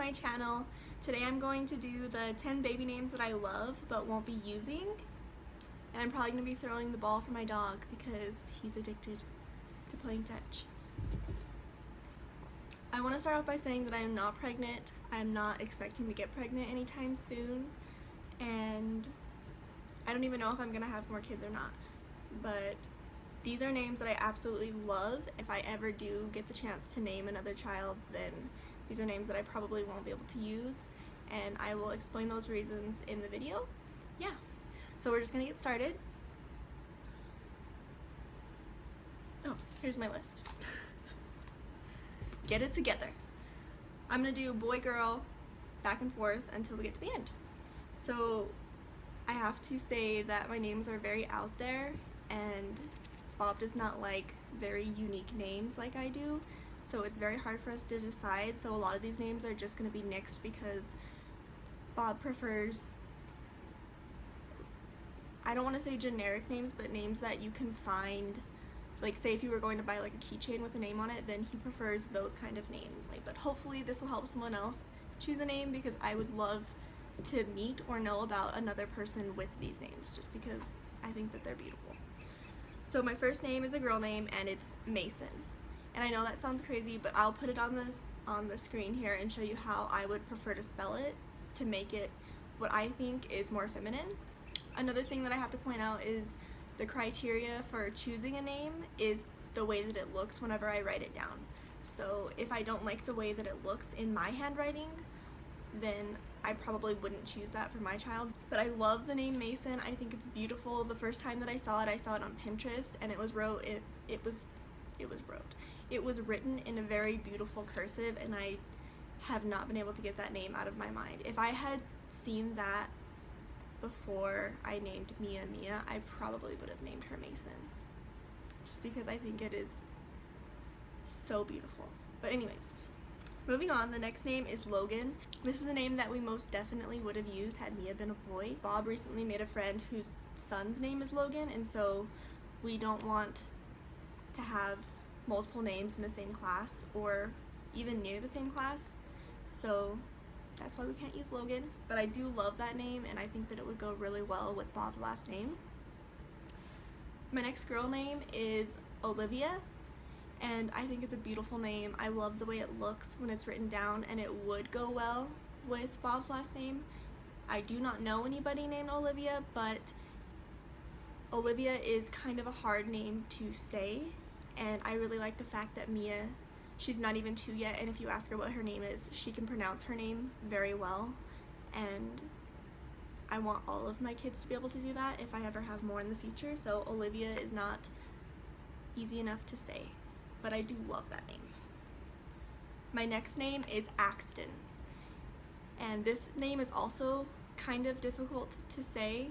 my channel. Today I'm going to do the 10 baby names that I love but won't be using. And I'm probably going to be throwing the ball for my dog because he's addicted to playing fetch. I want to start off by saying that I am not pregnant. I'm not expecting to get pregnant anytime soon. And I don't even know if I'm going to have more kids or not. But these are names that I absolutely love. If I ever do get the chance to name another child, then these are names that I probably won't be able to use, and I will explain those reasons in the video. Yeah, so we're just gonna get started. Oh, here's my list. Get it together. I'm gonna do boy, girl, back and forth until we get to the end. So I have to say that my names are very out there, and Bob does not like very unique names like I do, so it's very hard for us to decide. So a lot of these names are just going to be nixed because Bob prefers, I don't want to say generic names, but names that you can find. Like, say if you were going to buy like a keychain with a name on it, then he prefers those kind of names. But hopefully this will help someone else choose a name, because I would love to meet or know about another person with these names, just because I think that they're beautiful. So my first name is a girl name, and it's Mason. And I know that sounds crazy, but I'll put it on the screen here and show you how I would prefer to spell it to make it what I think is more feminine. Another thing that I have to point out is the criteria for choosing a name is the way that it looks whenever I write it down. So if I don't like the way that it looks in my handwriting, then I probably wouldn't choose that for my child. But I love the name Mason. I think it's beautiful. The first time that I saw it on Pinterest, and it was written in a very beautiful cursive, and I have not been able to get that name out of my mind. If I had seen that before I named Mia, I probably would have named her Mason, just because I think it is so beautiful. But anyways, moving on, the next name is Logan. This is a name that we most definitely would have used had Mia been a boy. Bob recently made a friend whose son's name is Logan, and so we don't want to have multiple names in the same class or even near the same class, so that's why we can't use Logan. But I do love that name, and I think that it would go really well with Bob's last name. My next girl name is Olivia, and I think it's a beautiful name. I love the way it looks when it's written down, and it would go well with Bob's last name. I do not know anybody named Olivia, but Olivia is kind of a hard name to say, and I really like the fact that Mia, she's not even 2 yet, and if you ask her what her name is, she can pronounce her name very well, and I want all of my kids to be able to do that if I ever have more in the future. So Olivia is not easy enough to say, but I do love that name. My next name is Axton, and this name is also kind of difficult to say,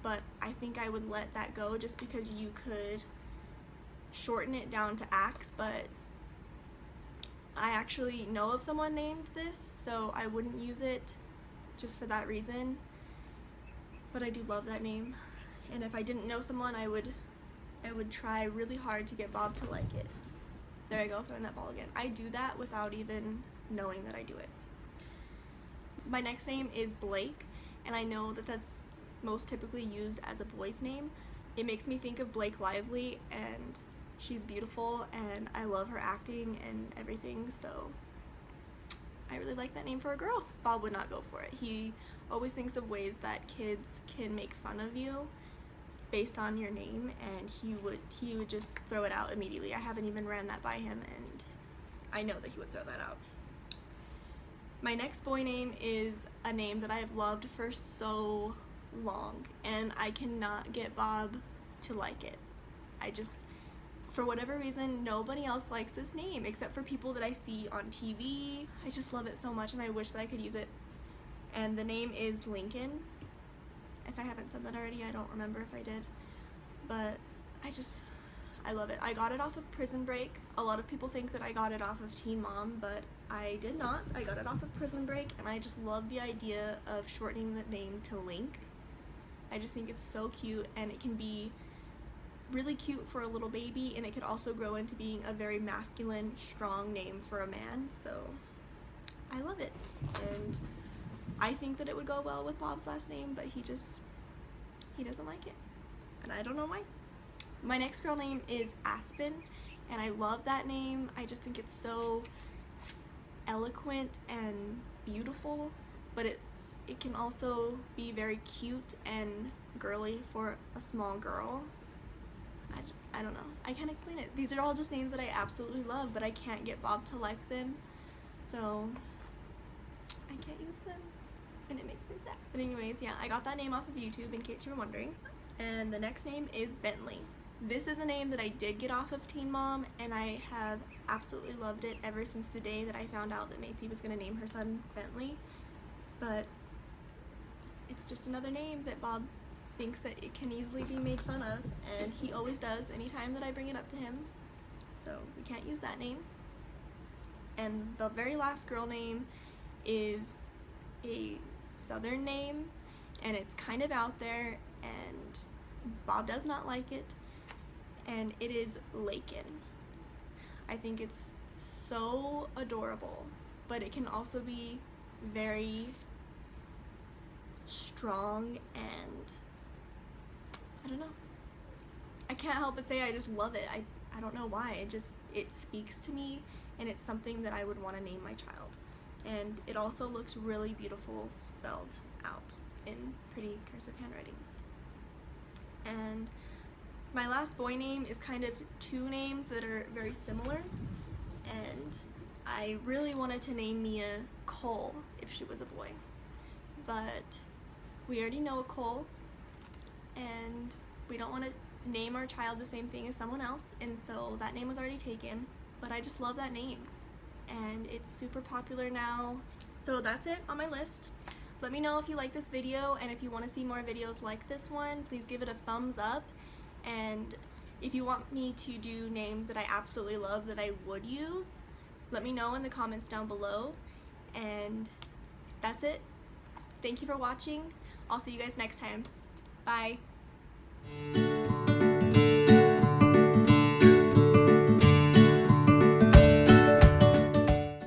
but I think I would let that go just because you could shorten it down to Axe. But I actually know of someone named this, so I wouldn't use it just for that reason. But I do love that name, and if I didn't know someone, I would try really hard to get Bob to like it. There I go, throwing that ball again. I do that without even knowing that I do it. My next name is Blake, and I know that that's most typically used as a boy's name. It makes me think of Blake Lively, and she's beautiful, and I love her acting and everything, so I really like that name for a girl. Bob would not go for it. He always thinks of ways that kids can make fun of you based on your name, and he would just throw it out immediately. I haven't even ran that by him, and I know that he would throw that out. My next boy name is a name that I have loved for so long, and I cannot get Bob to like it. For whatever reason, nobody else likes this name except for people that I see on TV. I just love it so much, and I wish that I could use it. And the name is Lincoln. If I haven't said that already, I don't remember if I did, but I love it. I got it off of Prison Break. A lot of people think that I got it off of Teen Mom, but I did not. I got it off of Prison Break, and I just love the idea of shortening the name to Link. I just think it's so cute, and it can be really cute for a little baby, and it could also grow into being a very masculine, strong name for a man, so I love it. And I think that it would go well with Bob's last name, but he doesn't like it. And I don't know why. My next girl name is Aspen, and I love that name. I just think it's so eloquent and beautiful, but it can also be very cute and girly for a small girl. I don't know. I can't explain it. These are all just names that I absolutely love, but I can't get Bob to like them, so I can't use them, and it makes me sad. But anyways, yeah, I got that name off of YouTube in case you were wondering. And the next name is Bentley. This is a name that I did get off of Teen Mom, and I have absolutely loved it ever since the day that I found out that Macy was going to name her son Bentley. But it's just another name that Bob thinks that it can easily be made fun of, and he always does anytime that I bring it up to him. So we can't use that name. And the very last girl name is a southern name, and it's kind of out there, and Bob does not like it, and it is Lakin. I think it's so adorable, but it can also be very strong, and I don't know. I can't help but say I just love it. I don't know why. It speaks to me, and it's something that I would want to name my child. And it also looks really beautiful spelled out in pretty cursive handwriting. And my last boy name is kind of two names that are very similar, and I really wanted to name Mia Cole if she was a boy, but we already know a Cole, and we don't want to name our child the same thing as someone else, and so that name was already taken. But I just love that name, and it's super popular now. So that's it on my list. Let me know if you like this video, and if you want to see more videos like this one, please give it a thumbs up. And if you want me to do names that I absolutely love that I would use, let me know in the comments down below. And that's it. Thank you for watching. I'll see you guys next time. Bye.